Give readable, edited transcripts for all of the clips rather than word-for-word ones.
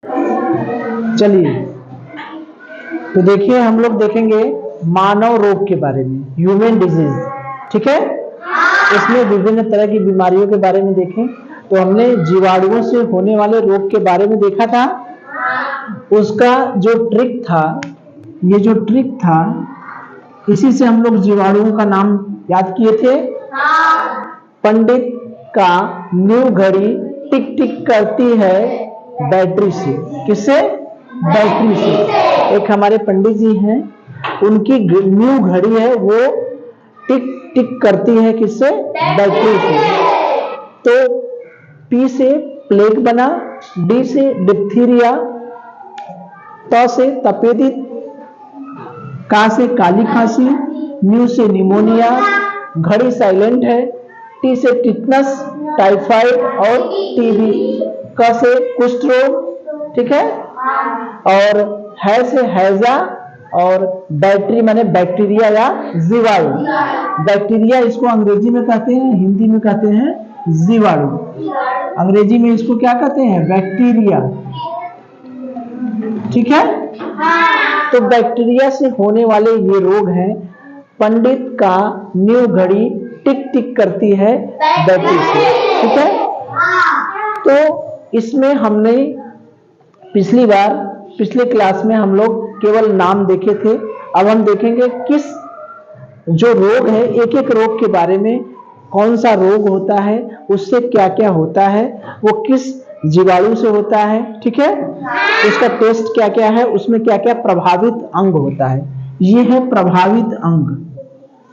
चलिए, तो देखिए हम लोग देखेंगे मानव रोग के बारे में, ह्यूमन डिजीज। ठीक है, इसमें विभिन्न तरह की बीमारियों के बारे में देखें। तो हमने जीवाणुओं से होने वाले रोग के बारे में देखा था। उसका जो ट्रिक था, ये जो ट्रिक था, इसी से हम लोग जीवाणुओं का नाम याद किए थे। पंडित का न्यू घड़ी टिक टिक करती है बैटरी से। किससे? बैटरी से। एक हमारे पंडित जी हैं, उनकी न्यू घड़ी है, वो टिक टिक करती है किससे? बैटरी से। तो पी से प्लेग बना, डी से डिप्थीरिया, त से तपेदिक, का से काली खांसी, न्यू से निमोनिया, घड़ी साइलेंट है, टी से टिटनस, टाइफाइड और टीबी, क से कुष्ठ रोग। ठीक है, और है से हैजा, और बैटरी माने बैक्टीरिया या जीवाणु। बैक्टीरिया इसको अंग्रेजी में कहते हैं, हिंदी में कहते हैं जीवाणु। अंग्रेजी में इसको क्या कहते हैं? बैक्टीरिया। ठीक है, तो बैक्टीरिया से होने वाले ये रोग हैं। पंडित का न्यू घड़ी टिक टिक करती है बैटरी से। ठीक है, तो इसमें हमने पिछले क्लास में हम लोग केवल नाम देखे थे। अब हम देखेंगे किस जो रोग है, एक एक रोग के बारे में, कौन सा रोग होता है, उससे क्या क्या होता है, वो किस जीवाणु से होता है। ठीक है, उसका टेस्ट क्या क्या है, उसमें क्या क्या प्रभावित अंग होता है। ये है प्रभावित अंग,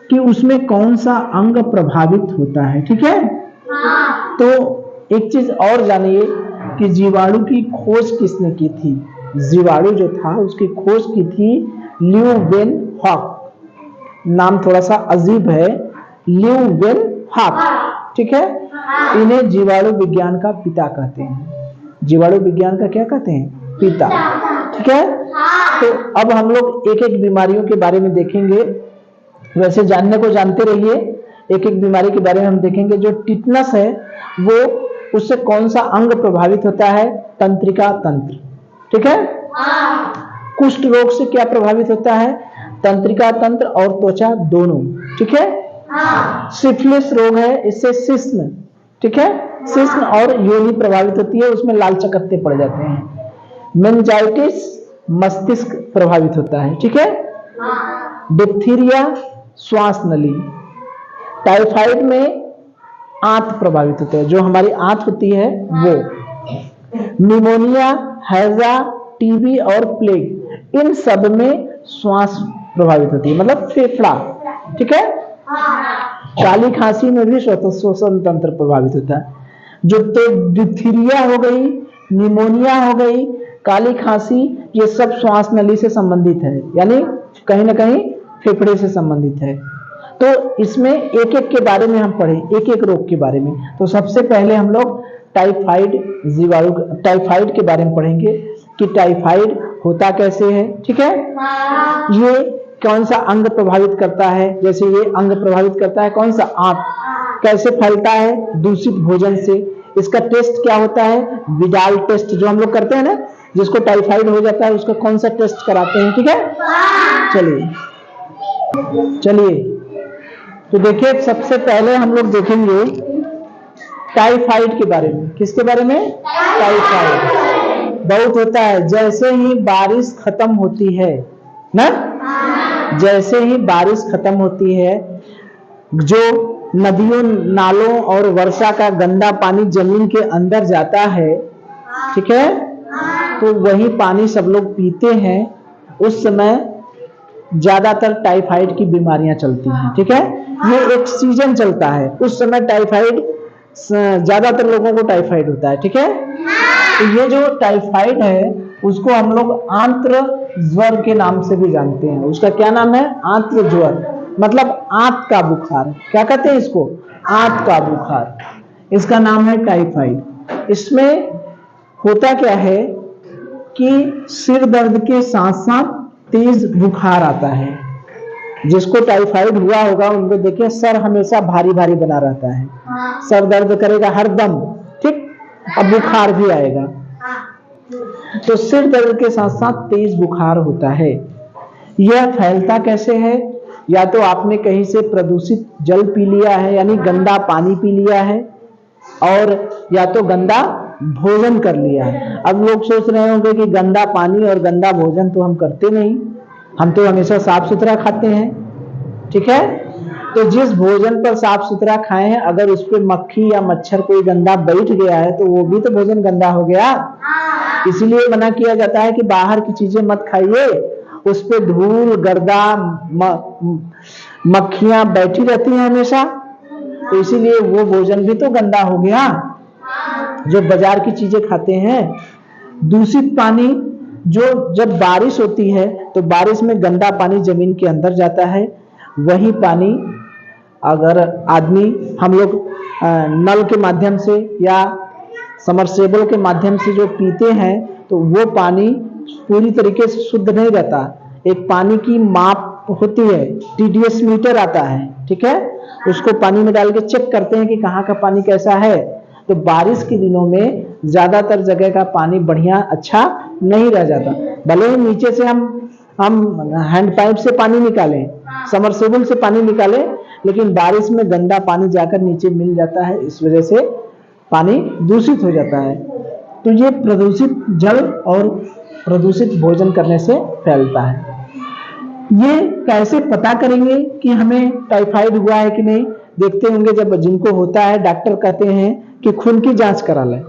कि उसमें कौन सा अंग प्रभावित होता है। ठीक है, तो एक चीज और जानिए कि जीवाणु की खोज किसने की थी। जीवाणु जो था उसकी खोज की थी ल्यूवेनहॉक। नाम थोड़ा सा अजीब है, ल्यूवेनहॉक। ठीक है, इन्हें जीवाणु विज्ञान का पिता कहते हैं। जीवाणु विज्ञान का क्या कहते हैं? पिता। ठीक है, तो अब हम लोग एक एक बीमारियों के बारे में देखेंगे। वैसे जानने को जानते रहिए, एक एक बीमारी के बारे में हम देखेंगे। जो टिटनस है, वो उससे कौन सा अंग प्रभावित होता है? तंत्रिका तंत्र। ठीक है, कुष्ठ रोग से क्या प्रभावित होता है? तंत्रिका तंत्र और त्वचा दोनों। ठीक है, सिफिलिस रोग है, इससे शिश्न, ठीक है, शिश्न और योनि प्रभावित होती है, उसमें लाल चकत्ते पड़ जाते हैं। मेनिंजाइटिस मस्तिष्क प्रभावित होता है। ठीक है, डिप्थीरिया श्वास नली। टाइफाइड में आंत प्रभावित होते हैं, जो हमारी आंत होती है वो। निमोनिया, हैजा, टीबी और प्लेग, इन सब में श्वास प्रभावित होती है, मतलब फेफड़ा। ठीक है, काली खांसी में भी श्वसन तंत्र प्रभावित होता है। जो तो डिप्थीरिया हो गई, निमोनिया हो गई, काली खांसी, ये सब श्वास नली से संबंधित है, यानी कहीं ना कहीं फेफड़े से संबंधित है। तो इसमें एक एक के बारे में हम पढ़ें, एक एक रोग के बारे में। तो सबसे पहले हम लोग टाइफाइड के बारे में पढ़ेंगे कि टाइफाइड होता कैसे है। ठीक है, ये कौन सा अंग प्रभावित करता है? जैसे ये अंग प्रभावित करता है कौन सा? आंत। कैसे फैलता है? दूषित भोजन से। इसका टेस्ट क्या होता है? विडाल टेस्ट, जो हम लोग करते हैं ना, जिसको टाइफाइड हो जाता है उसका कौन सा टेस्ट कराते हैं। ठीक है, चलिए तो देखिए, सबसे पहले हम लोग देखेंगे टाइफाइड के बारे में। किसके बारे में? टाइफाइड बहुत होता है जैसे ही बारिश खत्म होती है ना, जैसे ही बारिश खत्म होती है, जो नदियों, नालों और वर्षा का गंदा पानी जमीन के अंदर जाता है, ठीक है, तो वही पानी सब लोग पीते हैं। उस समय ज्यादातर टाइफाइड की बीमारियां चलती हैं। ठीक है, ये एक सीजन चलता है, उस समय टाइफाइड, ज्यादातर लोगों को टाइफाइड होता है। ठीक है, तो ये जो टाइफाइड है उसको हम लोग आंत्र ज्वर के नाम से भी जानते हैं। उसका क्या नाम है? आंत्र ज्वर, मतलब आंत का बुखार। क्या कहते हैं इसको? आंत का बुखार। इसका नाम है टाइफाइड। इसमें होता क्या है कि सिर दर्द के साथ साथ तेज बुखार आता है। जिसको टाइफाइड हुआ होगा उनको देखिए सर हमेशा भारी भारी बना रहता है, सर दर्द करेगा हरदम। ठीक, अब बुखार भी आएगा। तो सिर दर्द के साथ साथ तेज बुखार होता है। यह फैलता कैसे है? या तो आपने कहीं से प्रदूषित जल पी लिया है, यानी गंदा पानी पी लिया है, और या तो गंदा भोजन कर लिया है। अब लोग सोच रहे होंगे कि गंदा पानी और गंदा भोजन तो हम करते नहीं, हम तो हमेशा साफ सुथरा खाते हैं, ठीक है। तो जिस भोजन पर साफ सुथरा खाए हैं, अगर उस पर मक्खी या मच्छर कोई गंदा बैठ गया है तो वो भी तो भोजन गंदा हो गया। इसलिए मना किया जाता है कि बाहर की चीजें मत खाइए, उस पे धूल गर्दा मक्खियां बैठी रहती हैं हमेशा, तो इसीलिए वो भोजन भी तो गंदा हो गया जो बाजार की चीजें खाते हैं। दूषित पानी, जो जब बारिश होती है तो बारिश में गंदा पानी जमीन के अंदर जाता है, वही पानी अगर आदमी हम लोग नल के माध्यम से या समरसेबल के माध्यम से जो पीते हैं तो वो पानी पूरी तरीके से शुद्ध नहीं रहता। एक पानी की माप होती है, TDS मीटर आता है, ठीक है, उसको पानी में डाल के चेक करते हैं कि कहाँ का पानी कैसा है। तो बारिश के दिनों में ज्यादातर जगह का पानी बढ़िया अच्छा नहीं रह जाता, भले ही नीचे से हम हैंड पाइप से पानी निकालें, समरसेबल से पानी निकालें, लेकिन बारिश में गंदा पानी जाकर नीचे मिल जाता है, इस वजह से पानी दूषित हो जाता है। तो ये प्रदूषित जल और प्रदूषित भोजन करने से फैलता है। ये कैसे पता करेंगे कि हमें टाइफाइड हुआ है कि नहीं? देखते होंगे जब जिनको होता है डॉक्टर कहते हैं कि खून की जांच करा लें,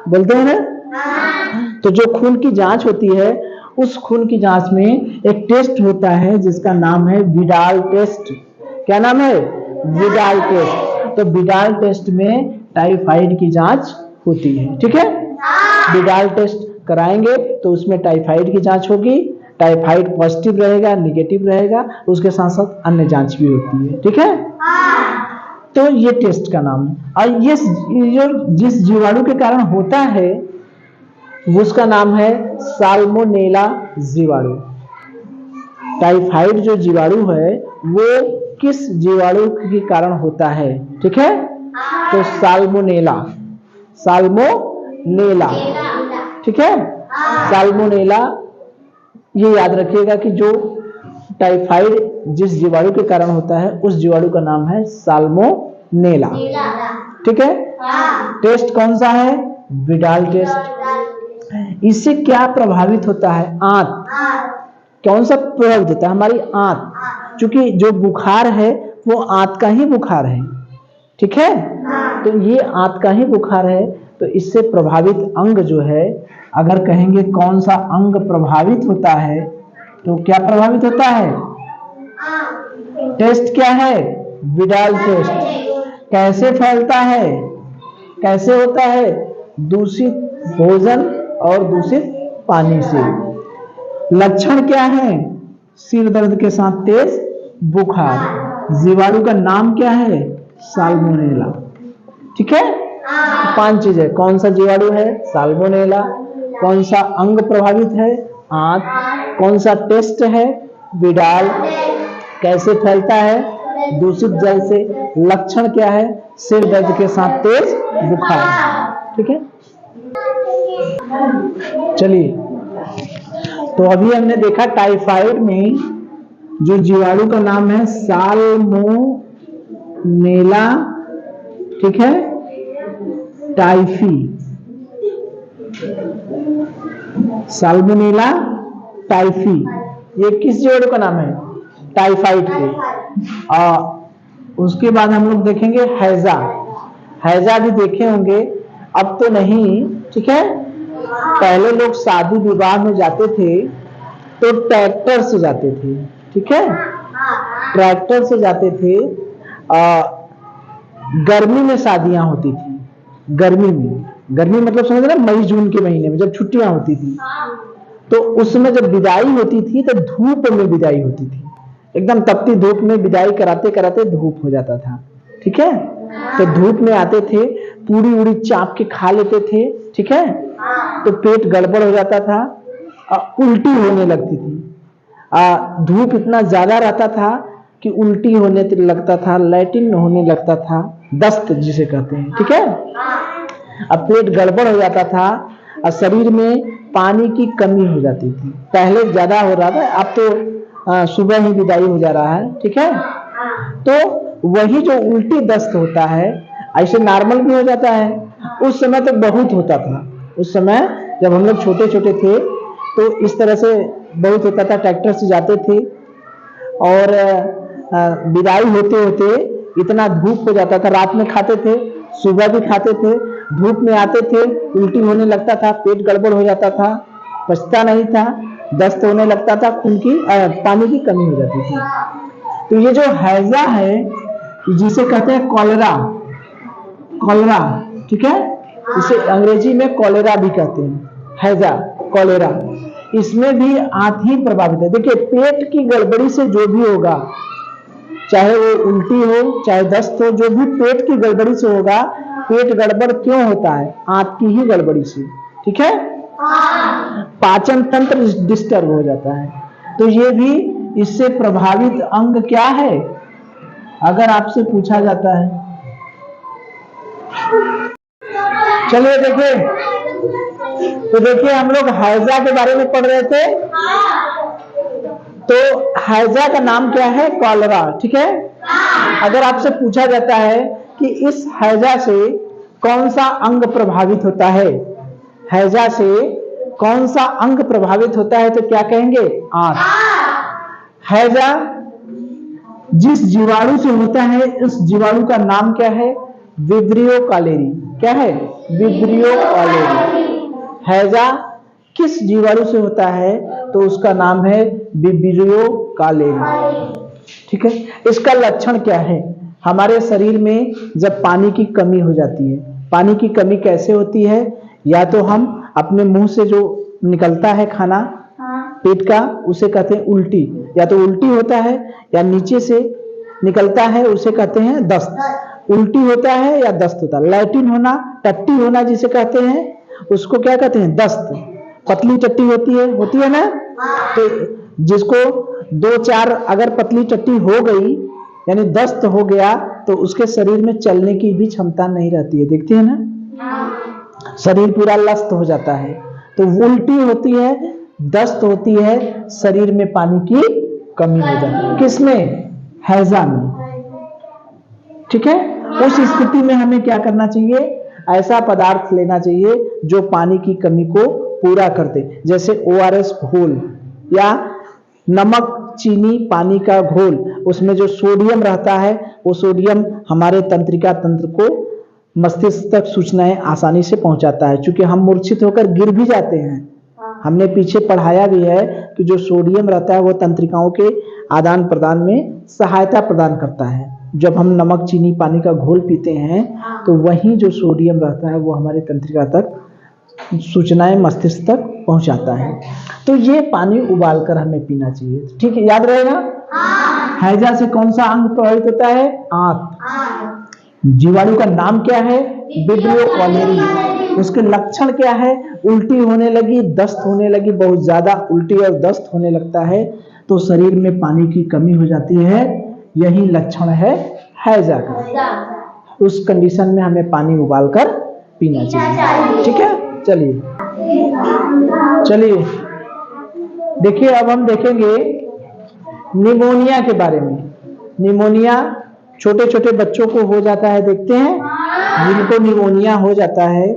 बोलते हैं ना। तो जो खून की जांच होती है, उस खून की जांच में एक टेस्ट होता है जिसका नाम है विडाल टेस्ट। क्या नाम है? Widal test. तो विडाल टेस्ट में टाइफाइड की जांच होती है, ठीक है। विडाल टेस्ट कराएंगे तो उसमें टाइफाइड की जांच होगी, टाइफाइड पॉजिटिव रहेगा निगेटिव रहेगा, उसके साथ साथ अन्य जांच भी होती है, ठीक है। तो ये टेस्ट का नाम है। और ये जिस जीवाणु के कारण होता है उसका नाम है साल्मोनेला जीवाणु। टाइफाइड जो जीवाणु है वो किस जीवाणु के कारण होता है, ठीक है, तो साल्मोनेला, साल्मोनेला, ठीक है, साल्मोनेला। ये याद रखिएगा कि जो टाइफाइड जिस जीवाणु के कारण होता है उस जीवाणु का नाम है साल्मोनेला, ठीक है। टेस्ट कौन सा है? Widal test. इससे क्या प्रभावित होता है? आंत। कौन सा प्रभावित होता है? हमारी आंत, क्योंकि जो बुखार है वो आंत का ही बुखार है, ठीक है। तो ये आंत का ही बुखार है, तो इससे प्रभावित अंग जो है, अगर कहेंगे कौन सा अंग प्रभावित होता है तो क्या प्रभावित होता है? टेस्ट क्या है? Widal test. कैसे फैलता है? कैसे होता है? दूषित भोजन और दूषित पानी से। लक्षण क्या है? सिर दर्द के साथ तेज बुखार। जीवाणु का नाम क्या है? साल्मोनेला, ठीक है। 5 चीजें, कौन सा जीवाणु है? साल्मोनेला। कौन सा अंग प्रभावित है? आंत। कौन सा टेस्ट है? विडाल। कैसे फैलता है? दूषित जल से। लक्षण क्या है? सिर दर्द के साथ तेज बुखार, ठीक है। चलिए, तो अभी हमने देखा टाइफाइड में जो जीवाणु का नाम है साल्मोनेला, ठीक है, टाइफी, साल्मोनेला टाइफी, ये किस जीवाणु का नाम है? टाइफाइड के। उसके बाद हम लोग देखेंगे हैजा। हैजा भी देखे होंगे, अब तो नहीं, ठीक है। पहले लोग शादी विवाह में जाते थे तो ट्रैक्टर से जाते थे, ठीक है, ट्रैक्टर से जाते थे। गर्मी में शादियां होती थी, गर्मी में, गर्मी मतलब समझ रहे, मई जून के महीने में जब छुट्टियां होती थी, तो उसमें जब विदाई होती थी तो धूप में विदाई होती थी, एकदम तपती धूप में विदाई कराते कराते धूप हो जाता था, ठीक है। तो धूप में आते थे, पूरी उड़ी चाप के खा लेते थे, ठीक है, तो पेट गड़बड़ हो जाता था, उल्टी होने लगती थी। धूप इतना ज्यादा रहता था कि उल्टी होने लगता था, लैट्रिन होने लगता था, दस्त जिसे कहते हैं, ठीक है। अब पेट गड़बड़ हो जाता था और शरीर में पानी की कमी हो जाती थी। पहले ज्यादा हो रहा था, अब तो सुबह ही विदाई हो जा रहा है, ठीक है। तो वही जो उल्टी दस्त होता है, ऐसे नॉर्मल भी हो जाता है, उस समय तो बहुत होता था। उस समय जब हम लोग छोटे छोटे थे तो इस तरह से बहुत होता था। ट्रैक्टर से जाते थे और विदाई होते होते इतना धूप हो जाता था, रात में खाते थे, सुबह भी खाते थे, धूप में आते थे, उल्टी होने लगता था, पेट गड़बड़ हो जाता था, पचता नहीं था, दस्त होने लगता था, खून की पानी की कमी हो जाती थी। तो ये जो हैजा है, जिसे कहते हैं कॉलेरा, कॉलेरा, ठीक है, इसे अंग्रेजी में कॉलेरा भी कहते हैं, हैजा, कॉलेरा। इसमें भी आंत ही प्रभावित है। देखिए, पेट की गड़बड़ी से जो भी होगा, चाहे वो उल्टी हो, चाहे दस्त हो, जो भी पेट की गड़बड़ी से होगा, पेट गड़बड़ क्यों होता है? आंत की ही गड़बड़ी से, ठीक है। पाचन तंत्र डिस्टर्ब हो जाता है। तो ये भी इससे प्रभावित अंग क्या है, अगर आपसे पूछा जाता है। चलिए देखिए, तो देखिए हम लोग हैजा के बारे में पढ़ रहे थे। तो हैजा का नाम क्या है? कॉलेरा, ठीक है। अगर आपसे पूछा जाता है कि इस हैजा से कौन सा अंग प्रभावित होता है, हैजा से कौन सा अंग प्रभावित होता है, तो क्या कहेंगे? आंत। हैजा जिस जीवाणु से होता है, उस जीवाणु का नाम क्या है? Vibrio cholerae. क्या है? Vibrio cholerae. हैजा किस जीवाणु से होता है, तो उसका नाम है विब्रियो कॉलेरी, ठीक है। इसका लक्षण क्या है? हमारे शरीर में जब पानी की कमी हो जाती है, पानी की कमी कैसे होती है? या तो हम अपने मुंह से जो निकलता है खाना पेट का, उसे कहते हैं उल्टी, या तो उल्टी होता है, या नीचे से निकलता है, उसे कहते हैं दस्त। उल्टी होता है या दस्त होता है। लैटिन होना, टट्टी होना जिसे कहते हैं, उसको क्या कहते हैं? दस्त। पतली टट्टी होती है ना, तो जिसको 2-4 अगर पतली टट्टी हो गई, यानी दस्त हो गया, तो उसके शरीर में चलने की भी क्षमता नहीं रहती है, देखते हैं ना, शरीर पूरा लस्त हो जाता है। तो उल्टी होती है, दस्त होती है, शरीर में पानी की कमी हो जाती है। किसमें? हैजा में, ठीक है। उस स्थिति में हमें क्या करना चाहिए? ऐसा पदार्थ लेना चाहिए जो पानी की कमी को पूरा कर दे, जैसे ORS घोल या नमक चीनी पानी का घोल। उसमें जो सोडियम रहता है, वो सोडियम हमारे तंत्रिका तंत्र को मस्तिष्क तक सूचनाएं आसानी से पहुंचाता है। क्योंकि हम मूर्छित होकर गिर भी जाते हैं, हमने पीछे पढ़ाया भी है कि जो सोडियम रहता है वो तंत्रिकाओं के आदान प्रदान में सहायता प्रदान करता है। जब हम नमक चीनी पानी का घोल पीते हैं, तो वही जो सोडियम रहता है वो हमारे तंत्रिका तक सूचनाएं मस्तिष्क तक पहुंचाता है। तो ये पानी उबाल कर हमें पीना चाहिए, ठीक है, याद रहेगा। हैजा से कौन सा अंग प्रभावित होता है? आंत। जीवाणु का नाम क्या है? Vibrio cholerae. उसके लक्षण क्या है? उल्टी होने लगी, दस्त होने लगी, बहुत ज्यादा उल्टी और दस्त होने लगता है, तो शरीर में पानी की कमी हो जाती है। यही लक्षण है हैजा का। उस कंडीशन में हमें पानी उबालकर पीना चाहिए, ठीक है। चलिए देखिए, अब हम देखेंगे निमोनिया के बारे में। निमोनिया छोटे छोटे बच्चों को हो जाता है, देखते हैं। जिनको निमोनिया हो जाता है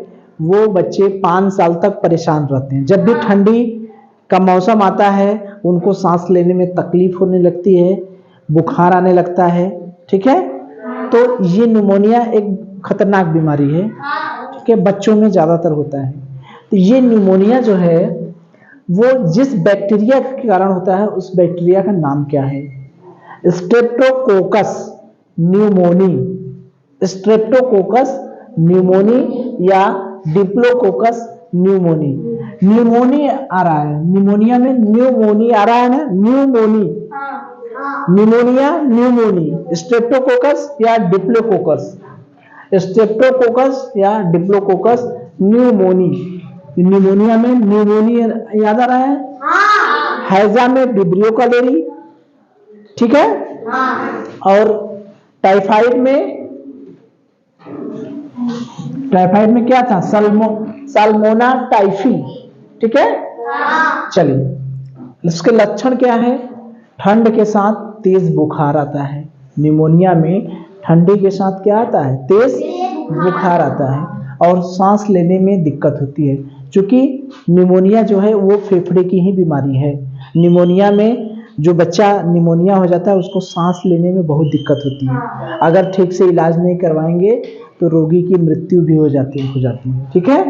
वो बच्चे 5 साल तक परेशान रहते हैं। जब भी ठंडी का मौसम आता है, उनको सांस लेने में तकलीफ होने लगती है, बुखार आने लगता है, ठीक है। तो ये निमोनिया एक खतरनाक बीमारी है, ठीक है, बच्चों में ज्यादातर होता है। तो ये निमोनिया जो है वो जिस बैक्टीरिया के कारण होता है, उस बैक्टीरिया का नाम क्या है? स्ट्रेप्टोकोकस न्यूमोनी, स्ट्रेप्टोकोकस न्यूमोनी या डिप्लोकोकस न्यूमोनी। न्यूमोनी आ रहा है, निमोनिया में न्यूमोनी आ रहा है ना, न्यूमोनी, निमोनिया न्यूमोनी, स्ट्रेप्टोकोकस या डिप्लोकोकस, स्ट्रेप्टोकोकस या डिप्लोकोकस न्यूमोनी। निमोनिया में न्यूमोनी याद आ रहा है। हैजा में विब्रियो कॉलेरी, ठीक है। और टाइफाइड में क्या था? साल्मोना टाइफी, ठीक है। चलिए, इसके लक्षण क्या है? ठंड के साथ तेज बुखार आता है। निमोनिया में ठंडी के साथ क्या आता है? तेज बुखार आता है और सांस लेने में दिक्कत होती है, क्योंकि निमोनिया जो है वो फेफड़े की ही बीमारी है। निमोनिया में जो बच्चा निमोनिया हो जाता है उसको सांस लेने में बहुत दिक्कत होती है। अगर ठीक से इलाज नहीं करवाएंगे तो रोगी की मृत्यु भी हो जाती है, ठीक है।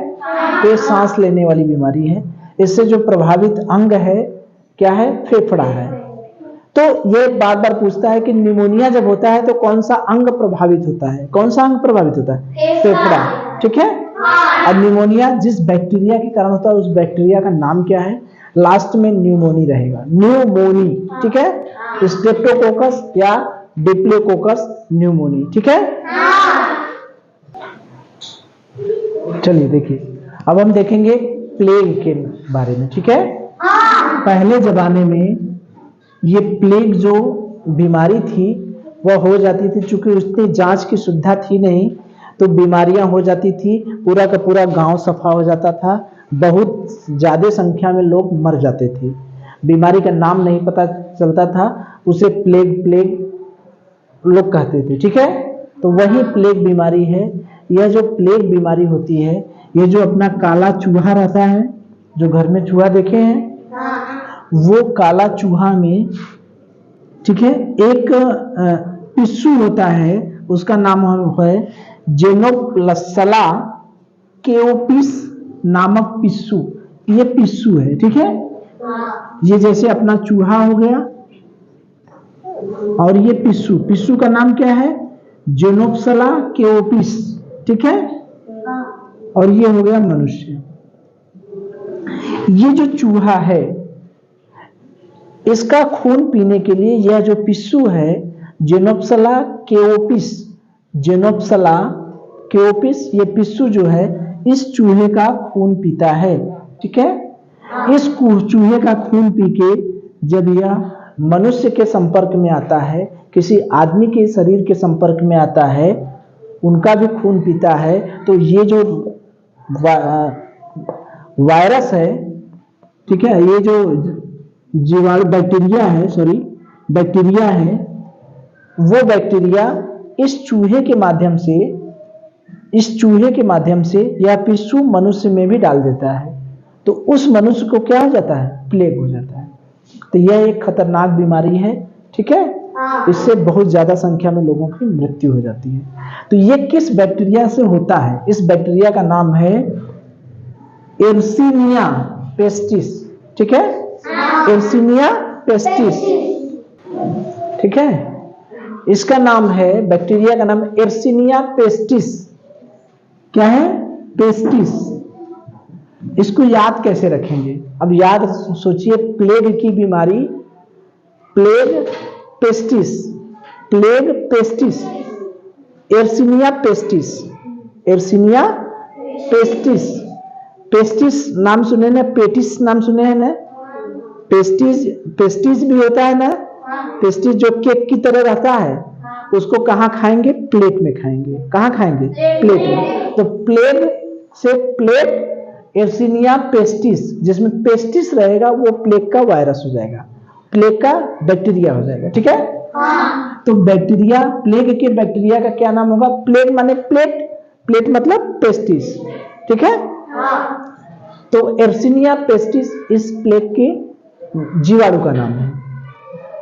तो ये सांस लेने वाली बीमारी है। इससे जो प्रभावित अंग है क्या है? फेफड़ा है। तो ये बार बार पूछता है कि निमोनिया जब होता है तो कौन सा अंग प्रभावित होता है? कौन सा अंग प्रभावित होता है? फेफड़ा, ठीक है। और निमोनिया जिस बैक्टीरिया के कारण होता है उस बैक्टीरिया का नाम क्या है? लास्ट में न्यूमोनी रहेगा, न्यूमोनी, ठीक है। स्ट्रेप्टोकोकस या डिप्लोकोकस न्यूमोनी, ठीक है। चलिए देखिए, अब हम देखेंगे प्लेग के बारे में, ठीक है। पहले जमाने में ये प्लेग जो बीमारी थी वह हो जाती थी, चूंकि उसकी जांच की सुविधा थी नहीं तो बीमारियां हो जाती थी, पूरा का पूरा गांव सफा हो जाता था, बहुत ज्यादा संख्या में लोग मर जाते थे। बीमारी का नाम नहीं पता चलता था, उसे प्लेग लोग कहते थे, ठीक है। तो वही प्लेग बीमारी है। यह जो प्लेग बीमारी होती है, ये जो अपना काला चूहा रहता है, जो घर में चूहा देखे हैं, वो काला चूहा में, ठीक है, एक पिस्सू होता है, उसका नाम है जेनोप्लसला केओपिस नामक पिस्सू। ये पिस्सू है, ठीक है। ये जैसे अपना चूहा हो गया और ये पिस्सू का नाम क्या है? जेनोप्सला केओपिस, ठीक है। और ये हो गया मनुष्य। ये जो चूहा है इसका खून पीने के लिए यह जो पिस्सू है जेनोप्सला केओपिस, ये पिस्सू जो है इस चूहे का खून पीता है, ठीक है। इस चूहे का खून पी के जब यह मनुष्य के संपर्क में आता है, किसी आदमी के शरीर के संपर्क में आता है, उनका भी खून पीता है, तो ये जो वायरस है, ठीक है, ये जो जीवाणु बैक्टीरिया है, वो बैक्टीरिया इस चूहे के माध्यम से यह पिस्सू मनुष्य में भी डाल देता है, तो उस मनुष्य को क्या हो जाता है? प्लेग हो जाता है। तो यह एक खतरनाक बीमारी है, ठीक है। इससे बहुत ज्यादा संख्या में लोगों की मृत्यु हो जाती है। तो ये किस बैक्टीरिया से होता है? इस बैक्टीरिया का नाम है एर्सिनिया पेस्टिस, ठीक है। एर्सिनिया पेस्टिस, ठीक है। इसका नाम है, बैक्टीरिया का नाम एर्सिनिया पेस्टिस। क्या है? पेस्टिस। इसको याद कैसे रखेंगे? अब याद सोचिए, प्लेग की बीमारी, प्लेग पेस्टिस, एर्सिनिया पेस्टिस नाम सुने ना? पेटिस नाम सुने हैं ना? पेस्टिस भी होता है ना? पेस्टिस जो केक की तरह रहता है, उसको कहाँ खाएंगे? प्लेट में खाएंगे। कहाँ खाएंगे? प्लेट में। तो प्लेग से प्लेग एर्सिनिया पेस्टिस, जिसमें पेस्टिस रहेगा वो प्लेग का वायरस हो जाएगा, प्लेग का बैक्टीरिया हो जाएगा, ठीक है। तो बैक्टीरिया, प्लेग के बैक्टीरिया का क्या नाम होगा? प्लेग माने प्लेट मतलब पेस्टिस, ठीक है। तो एर्सिनिया पेस्टिस इस प्लेग के जीवाणु का नाम है।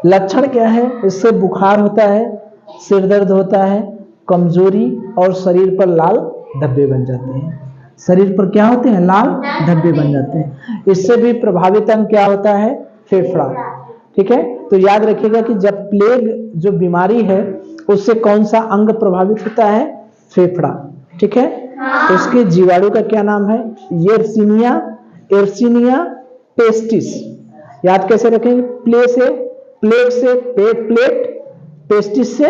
लक्षण क्या है? इससे बुखार होता है, सिर दर्द होता है, कमजोरी और शरीर पर लाल धब्बे बन जाते हैं। शरीर पर क्या होते हैं? लाल धब्बे बन जाते हैं। इससे भी प्रभावित अंग क्या होता है? फेफड़ा, ठीक है। तो याद रखिएगा कि जब प्लेग जो बीमारी है उससे कौन सा अंग प्रभावित होता है? फेफड़ा, ठीक है। उसके जीवाणु का क्या नाम है? एर्सिनिया पेस्टिस। याद कैसे रखेंगे? प्लेग से प्लेट, पेस्टिस से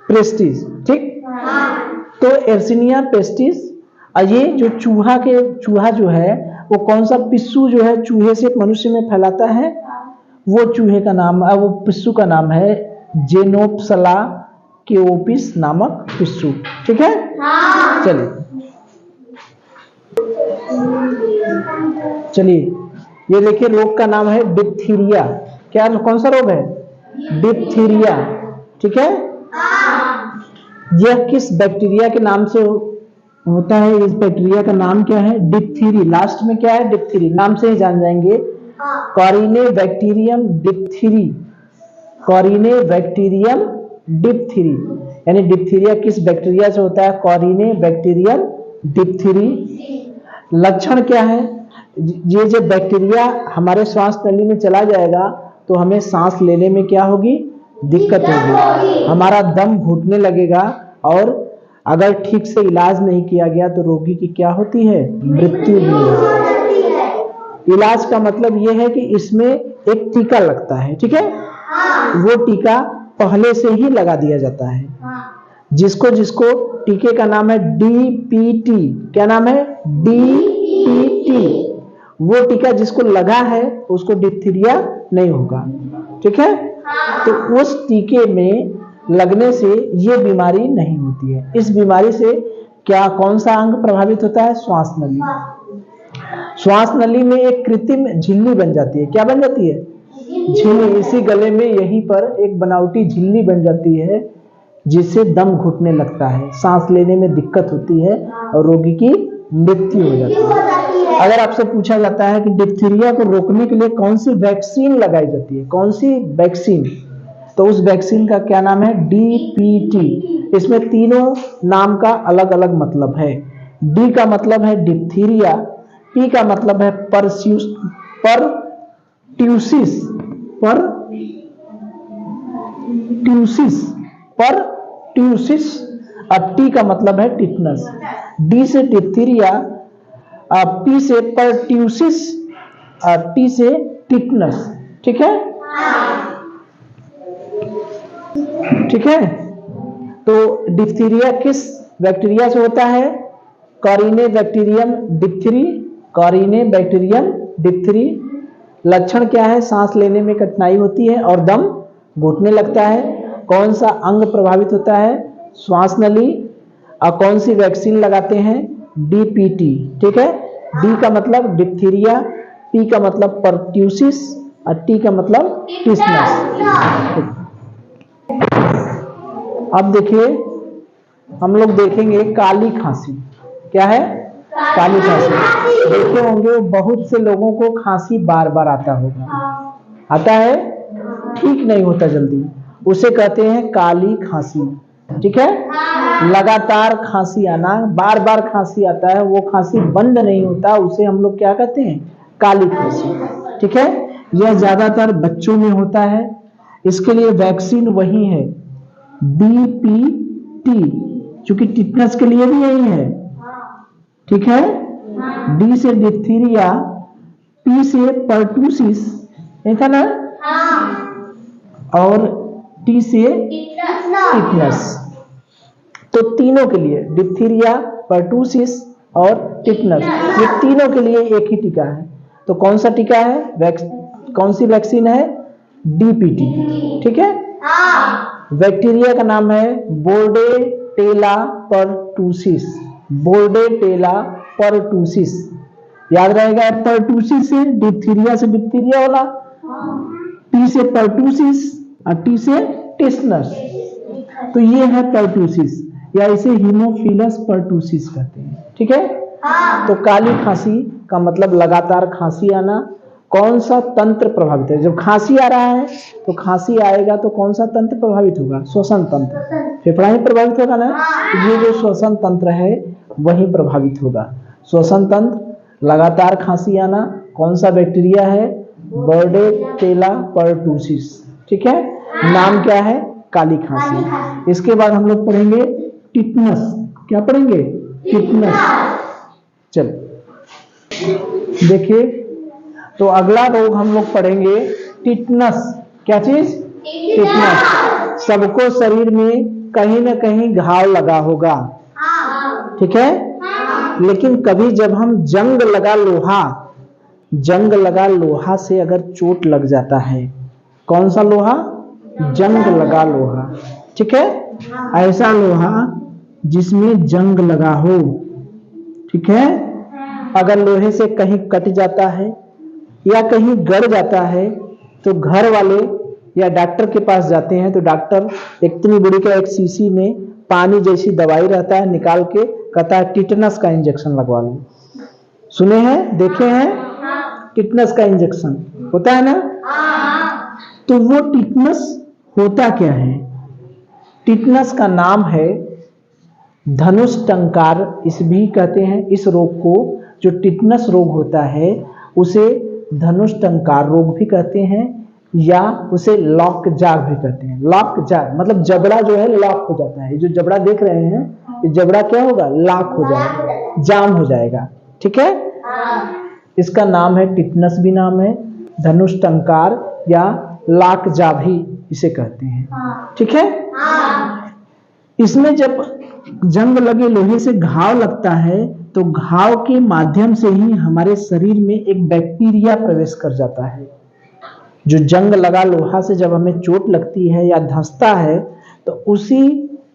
प्रेस्टिस, ठीक। तो एर्सिनिया पेस्टिस। ये जो चूहा जो है वो कौन सा पिस्सू जो है चूहे से मनुष्य में फैलाता है, वो पिस्सू का नाम है जेनोप्सला केओपिस नामक पिस्सू, ठीक है। चलिए चलिए, ये देखिए रोग का नाम है डिप्थीरिया। क्या, कौन सा रोग है? डिप्थीरिया। ठीक है, यह किस बैक्टीरिया के नाम से होता है? इस बैक्टीरिया का नाम क्या है? डिप्थीरी। लास्ट में क्या है? डिप्थीरी। नाम से ही जान जाएंगे, कॉरिनेबैक्टीरियम डिप्थीरी। कॉरिनेबैक्टीरियम डिप्थीरी, यानी डिप्थीरिया किस बैक्टीरिया से होता है? कॉरिनेबैक्टीरियम डिप्थीरी। लक्षण क्या है? ये जब बैक्टीरिया हमारे श्वास नली में चला जाएगा तो हमें सांस लेने में क्या होगी? दिक्कत होगी, हमारा दम घुटने लगेगा, और अगर ठीक से इलाज नहीं किया गया तो रोगी की क्या होती है? मृत्यु भी होती है। इलाज का मतलब यह है कि इसमें एक टीका लगता है। ठीक है, वो टीका पहले से ही लगा दिया जाता है। जिसको जिसको टीके का नाम है DPT। क्या नाम है? DPT। वो टीका जिसको लगा है उसको डिप्थीरिया नहीं होगा। ठीक है, तो उस टीके में लगने से ये बीमारी नहीं होती है। इस बीमारी से क्या, कौन सा अंग प्रभावित होता है? श्वास नली। श्वास नली में एक कृत्रिम झिल्ली बन जाती है। क्या बन जाती है? झिल्ली। इसी गले में यहीं पर एक बनावटी झिल्ली बन जाती है, जिससे दम घुटने लगता है, सांस लेने में दिक्कत होती है और रोगी की मृत्यु हो जाती है। अगर आपसे पूछा जाता है कि डिप्थीरिया को रोकने के लिए कौन सी वैक्सीन लगाई जाती है, कौन सी वैक्सीन, तो उस वैक्सीन का क्या नाम है? DPT। इसमें तीनों नाम का अलग अलग मतलब है। D का मतलब है डिप्थीरिया, P का मतलब है परट्यूसिस, और T का मतलब है टिटनस। D से डिप्थीरिया, P से परट्यूसिस, और T से टिटनस। ठीक है, ठीक है। तो डिप्थीरिया किस बैक्टीरिया से होता है? कॉरिनेबैक्टीरियम डिप्थीरी। कॉरिनेबैक्टीरियम डिप्थीरी। लक्षण क्या है? सांस लेने में कठिनाई होती है और दम घुटने लगता है। कौन सा अंग प्रभावित होता है? श्वास नली। और कौन सी वैक्सीन लगाते हैं? DPT। ठीक है, D का मतलब डिप्थीरिया, P का मतलब परट्यूसिस, और T का मतलब टिटनस। अब देखिए, हम लोग देखेंगे काली खांसी। क्या है? काली खांसी। देखे होंगे बहुत से लोगों को खांसी बार बार आता होगा, आता है, ठीक नहीं होता जल्दी, उसे कहते हैं काली खांसी। ठीक है, लगातार खांसी आना, बार बार खांसी आता है, वो खांसी बंद नहीं होता, उसे हम लोग क्या कहते हैं? काली खांसी। ठीक है, यह ज्यादातर बच्चों में होता है। इसके लिए वैक्सीन वही है, DPT, क्योंकि टिटनस के लिए भी यही है। ठीक है, D से डिप्थीरिया, P से परट्यूसिस, नहीं था ना, और T से टिटनस। तो तीनों के लिए, डिप्थीरिया, परट्यूसिस और टिटनस, ये तीनों के लिए एक ही टीका है। तो कौन सा टीका है? कौन सी वैक्सीन है? DPT। ठीक है, बैक्टीरिया का नाम है बोर्डेटेला परटूसिस। बोर्डेटेला परटूसिस, याद रहेगा। परटूसिस से डिप्थीरिया से डिप्थीरिया वाला, T से परटूसिस और T से टिटनस। तो ये है परटूसिस, या इसे हीमोफिलस परटूसिस कहते हैं। ठीक है, तो काली खांसी का मतलब लगातार खांसी आना। कौन सा तंत्र प्रभावित है? जब खांसी आ रहा है तो खांसी आएगा तो कौन सा तंत्र प्रभावित होगा? श्वसन तंत्र, फेफड़ा ही प्रभावित होगा ना। ये जो श्वसन तंत्र है वही प्रभावित होगा। श्वसन तंत्र, लगातार खांसी आना, कौन सा बैक्टीरिया है? Bordetella pertussis. ठीक है, नाम क्या है? काली खांसी। इसके बाद हम लोग पढ़ेंगे टिटनस। क्या पढ़ेंगे? टिटनस। चलो देखिए, तो अगला रोग हम लोग पढ़ेंगे टिटनस। क्या चीज? टिटनस। सबको शरीर में कहीं ना कहीं घाव लगा होगा, ठीक है, लेकिन कभी जब हम जंग लगा लोहा से अगर चोट लग जाता है, कौन सा लोहा? जंग लगा लोहा। ठीक है, ऐसा लोहा जिसमें जंग लगा हो, ठीक है, अगर लोहे से कहीं कट जाता है या कहीं गड़ जाता है तो घर वाले या डॉक्टर के पास जाते हैं, तो डॉक्टर इतनी बड़ी का एक शीशी में पानी जैसी दवाई रहता है, निकाल के कहता है टिटनस का इंजेक्शन लगवा लो। सुने हैं, देखे हैं? टिटनस का इंजेक्शन होता है ना। तो वो टिटनस होता क्या है? टिटनस का नाम है धनुष टंकार, इस भी कहते हैं। इस रोग को, जो टिटनस रोग होता है, उसे धनुष टंकार रोग भी कहते हैं या उसे लॉक जाग भी कहते हैं। लॉक जाग मतलब जबड़ा जो है लॉक हो जाता है। ये जो जबड़ा देख रहे हैं, ये जबड़ा क्या होगा? लॉक हो जाएगा, जाम हो जाएगा। ठीक है, इसका नाम है टिटनस भी नाम है, धनुष टंकार या लॉक जा भी इसे कहते हैं। ठीक है, इसमें जब जंग लगे लोहे से घाव लगता है तो घाव के माध्यम से ही हमारे शरीर में एक बैक्टीरिया प्रवेश कर जाता है। जो जंग लगा लोहा से जब हमें चोट लगती है या धंसता है तो उसी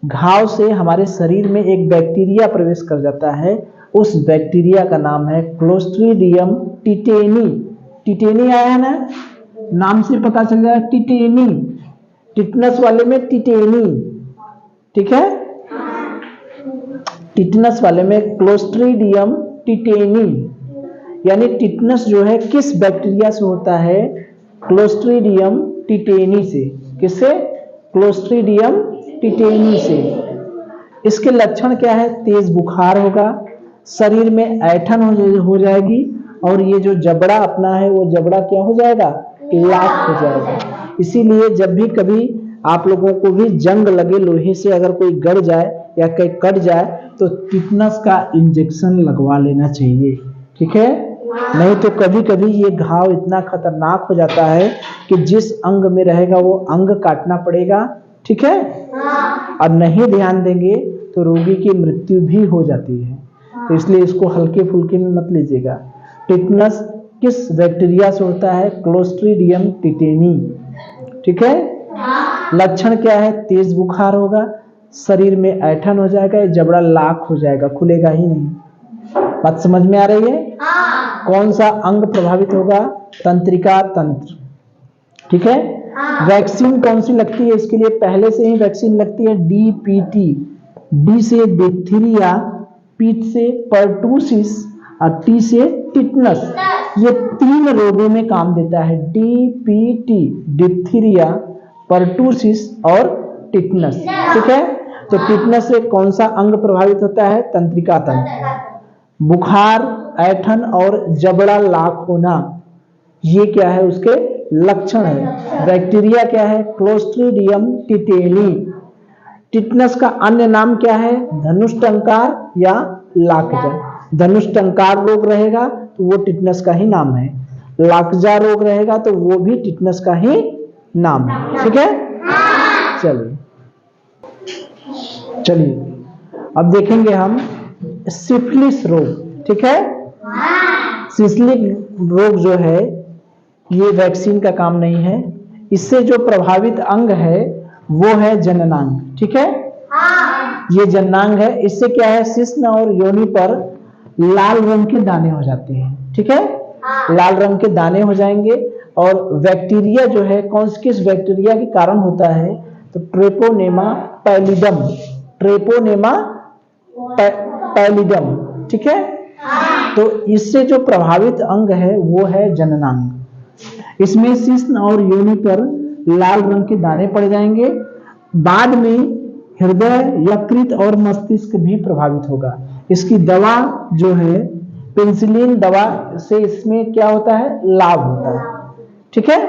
घाव से हमारे शरीर में एक बैक्टीरिया प्रवेश कर जाता है। उस बैक्टीरिया का नाम है क्लोस्ट्रीडियम टिटेनी। टिटेनी आया है ना, नाम से पता चल जाएगा टिटेनी। टिटनस वाले में टिटेनी, ठीक है, टिटनस वाले में क्लोस्ट्रीडियम टिटेनी। यानी टिटनस जो है किस बैक्टीरिया से होता है? क्लोस्ट्रीडियम टिटेनी से। किससे? क्लोस्ट्रीडियम टिटेनी से। इसके लक्षण क्या है? तेज बुखार होगा, शरीर में ऐंठन हो जाएगी और ये जो जबड़ा अपना है वो जबड़ा क्या हो जाएगा? लाख हो जाएगा। इसीलिए जब भी कभी आप लोगों को भी जंग लगे लोहे से, अगर कोई गड़ जाए या कहीं कट जाए तो टिटनस का इंजेक्शन लगवा लेना चाहिए। ठीक है, नहीं तो कभी कभी ये घाव इतना खतरनाक हो जाता है कि जिस अंग में रहेगा वो अंग काटना पड़ेगा। ठीक है, और नहीं ध्यान देंगे तो रोगी की मृत्यु भी हो जाती है। तो इसलिए इसको हल्के फुल्के में मत लीजिएगा। टिटनस किस बैक्टीरिया से होता है? Clostridium tetani. ठीक है, लक्षण क्या है? तेज बुखार होगा, शरीर में ऐंठन हो जाएगा, जबड़ा लाख हो जाएगा, खुलेगा ही नहीं। बात समझ में आ रही है? कौन सा अंग प्रभावित होगा? तंत्रिका तंत्र। ठीक है, वैक्सीन कौन सी लगती है इसके लिए? पहले से ही वैक्सीन लगती है DPT। डी से डिप्थीरिया, पी से पर्टूसिस और टी से टिटनस। ये 3 रोगों में काम देता है। DPT, डिप्थीरिया, पर्टूसिस और टिटनस। ठीक है, तो टिटनस से कौन सा अंग प्रभावित होता है? तंत्रिका तंत्र। बुखार, ऐंठन और जबड़ा लाख होना, ये क्या है? उसके लक्षण है। बैक्टीरिया क्या है? Clostridium tetani. टिटनस का अन्य नाम क्या है? धनुष टंकार या लाकजा। धनुष टंकार रोग रहेगा तो वो टिटनस का ही नाम है। लाकजा रोग रहेगा तो वो भी टिटनस का ही नाम है। ठीक है, चलिए अब देखेंगे हम सिफिलिस रोग। ठीक है, सिफिलिस रोग जो है ये वैक्सीन का काम नहीं है। इससे जो प्रभावित अंग है वो है जननांग। ठीक है, ये जननांग है। इससे क्या है? शिश्न और योनि पर लाल रंग के दाने हो जाते हैं। ठीक है, लाल रंग के दाने हो जाएंगे। और बैक्टीरिया जो है किस बैक्टीरिया के कारण होता है? तो ट्रेपोनेमा पैलिडम। Treponema pallidum. ठीक है, तो इससे जो प्रभावित अंग है वो है जननांग। इसमें शिश्न और योनि पर लाल रंग के दाने पड़ जाएंगे। बाद में हृदय, यकृत और मस्तिष्क भी प्रभावित होगा। इसकी दवा जो है पेनिसिलिन दवा से इसमें क्या होता है? लाभ होता है। ठीक है,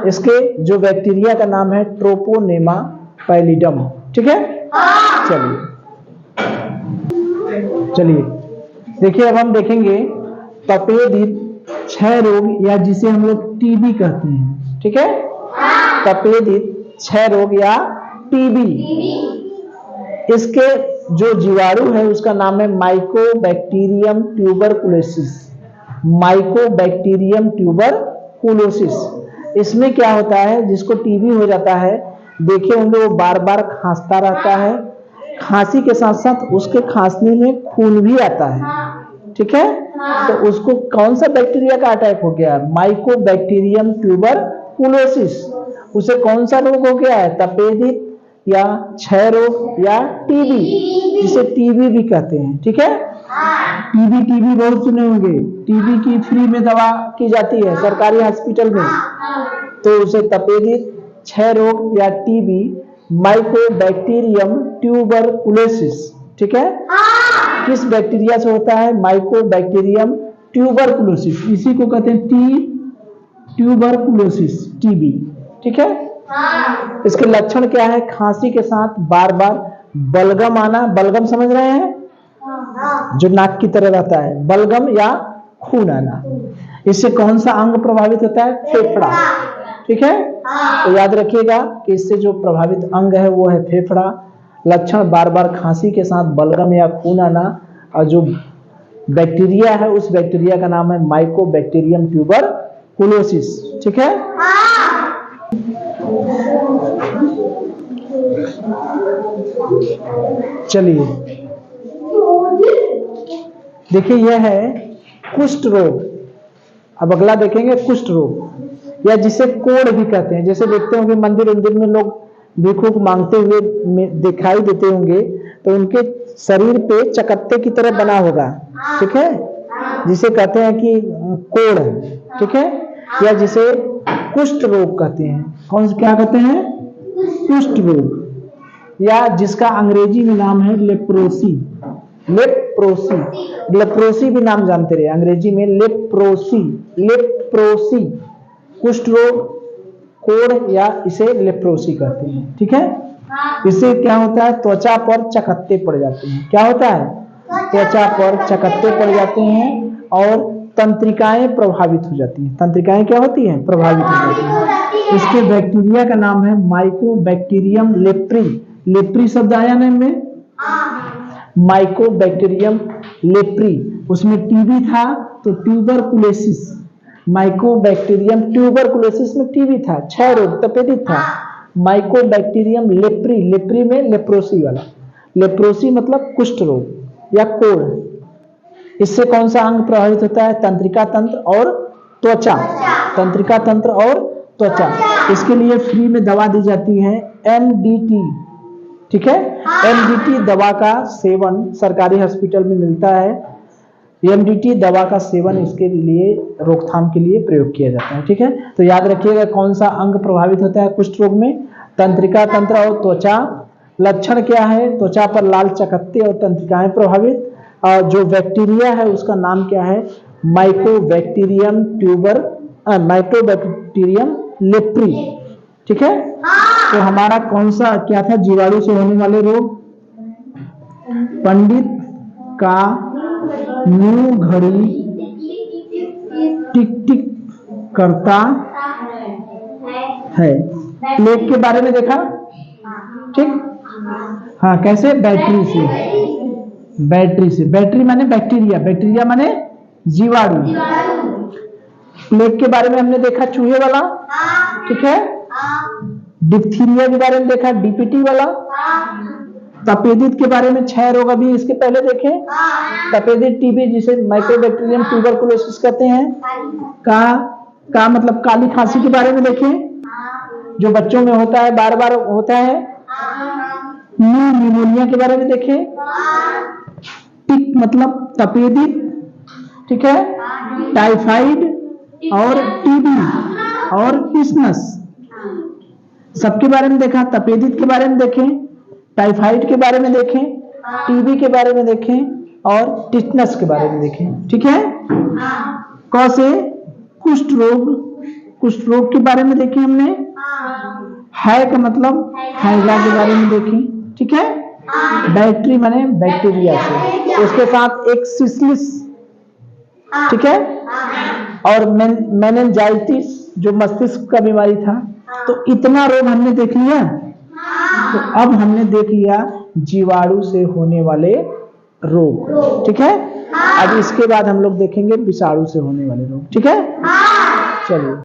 इसके जो बैक्टीरिया का नाम है ट्रोपोनेमा पैलिडम। ठीक है, चलिए देखिए, अब हम देखेंगे तपेदिक क्षय रोग या जिसे हम लोग टीबी कहते हैं। ठीक है, तपेदिक क्षय रोग या टीबी। इसके जो जीवाणु है उसका नाम है माइकोबैक्टीरियम ट्यूबरकुलोसिस। Mycobacterium tuberculosis. इसमें क्या होता है? जिसको टीबी हो जाता है, देखे होंगे वो बार बार खांसता रहता है। खांसी के साथ साथ उसके खांसने में खून भी आता है। ठीक है, तो उसको कौन सा बैक्टीरिया का अटैक हो गया? Mycobacterium tuberculosis. उसे कौन सा रोग हो गया है? तपेदिक या क्षय रोग या टीबी, जिसे टीबी भी कहते हैं। ठीक है, टीबी बहुत सुने होंगे। टीबी की फ्री में दवा की जाती है सरकारी हॉस्पिटल में। तो उसे तपेदिक, क्षय रोग या टीबी, माइकोबैक्टीरियम ट्यूबरकुलोसिस। ठीक है, किस बैक्टीरिया से होता है? Mycobacterium tuberculosis. इसी को कहते हैं ट्यूबरकुलोसिस, टीबी। ठीक है, इसके लक्षण क्या है? खांसी के साथ बार बार बलगम आना। बलगम समझ रहे हैं? जो नाक की तरह रहता है, बलगम या खून आना। इससे कौन सा अंग प्रभावित होता है? फेफड़ा। ठीक है, तो याद रखिएगा कि इससे जो प्रभावित अंग है वो है फेफड़ा। लक्षण बार बार खांसी के साथ बलगम या खून आना। और जो बैक्टीरिया है उस बैक्टीरिया का नाम है माइकोबैक्टीरियम ट्यूबरकुलोसिस। ठीक है, चलिए देखिए, यह है कुष्ठ रोग। अब अगला देखेंगे कुष्ठ रोग, या जिसे कोढ़ भी कहते हैं। जैसे देखते होंगे मंदिर में लोग भिक्षुक मांगते हुए दिखाई देते होंगे, तो उनके शरीर पे चकत्ते की तरह बना होगा। ठीक है, जिसे कहते हैं कि कोढ़। ठीक है, या जिसे कुष्ठ रोग कहते हैं। कौन से क्या कहते हैं? कुष्ठ रोग, या जिसका अंग्रेजी में नाम है लेप्रोसी। लेप्रोसी भी नाम जानते रहे, अंग्रेजी में लेप्रोसी। कुष्ठ रोग, कोढ़, या इसे लेप्रोसी कहते हैं। ठीक है, इससे क्या होता है? त्वचा पर चकत्ते पड़ जाते हैं। क्या होता है? त्वचा पर चकत्ते पड़ जाते हैं और तंत्रिकाएं प्रभावित हो जाती हैं। तंत्रिकाएं क्या होती हैं? प्रभावित हो जाती हैं। इसके बैक्टीरिया का नाम है माइकोबैक्टीरियम लेप्री। लेप्री शब्द आया ना में? Mycobacterium leprae. उसमें टीबी था तो ट्यूबरकुलोसिस। माइकोबैक्टीरियम ट्यूबरकुलोसिस में टीबी था, क्षय रोग, तपेदिक था। माइकोबैक्टीरियम लेप्री, लेप्री में लेप्रोसी वाला। लेप्रोसी मतलब कुष्ठ रोग या कोढ़। इससे कौन सा अंग प्रभावित होता है? तंत्रिका तंत्र और त्वचा। तंत्रिका तंत्र और त्वचा। इसके लिए फ्री में दवा दी जाती है, MDT। ठीक है, MDT दवा का सेवन सरकारी हॉस्पिटल में मिलता है। MDT दवा का सेवन इसके लिए रोकथाम के लिए प्रयोग किया जाता है। ठीक है, तो याद रखिएगा कौन सा अंग प्रभावित होता है कुष्ठ रोग में? तंत्रिका तंत्र और त्वचा। लक्षण क्या है? त्वचा पर लाल चकत्ते और तंत्रिकाएं प्रभावित। और जो बैक्टीरिया है उसका नाम क्या है? Mycobacterium leprae. ठीक है, तो हमारा कौन सा क्या था? जीवाणु से होने वाले रोग। पंडित का मुंह घड़ी टिक टिक करता है। प्लेग के बारे में देखा? ठीक, हाँ, कैसे? बैटरी से। बैटरी माने बैक्टीरिया, बैक्टीरिया माने जीवाणु। प्लेग के बारे में हमने देखा चूहे वाला। ठीक है, डिप्थीरिया के बारे में देखा DPT वाला। तपेदिक के बारे में क्षय रोग अभी इसके पहले देखे। तपेदिक टीबी जिसे माइकोबैक्टीरियम ट्यूबरकुलोसिस कहते हैं। का मतलब काली खांसी के बारे में देखे, जो बच्चों में होता है, बार बार होता है। निमोनिया के बारे में देखे। टिक मतलब तपेदिक। ठीक है, टाइफाइड और टीबी और टिटनस सबके बारे में देखा। तपेदिक के बारे में देखें, टाइफाइड के बारे में देखें, टीबी के बारे में देखें और टिटनस के बारे में देखें। ठीक है, कैसे? कुष्ठ रोग के बारे में देखें हमने। है का मतलब हैजा के बारे में देखें। ठीक है, बैक्टीरिया माने बैक्टीरिया से, उसके साथ एक सिफिलिस। ठीक है, और मेनिंजाइटिस जो मस्तिष्क का बीमारी था। तो इतना रोग हमने देख लिया। तो अब हमने देख लिया जीवाणु से होने वाले रोग। ठीक है, अब इसके बाद हम लोग देखेंगे विषाणु से होने वाले रोग। ठीक है, चलिए।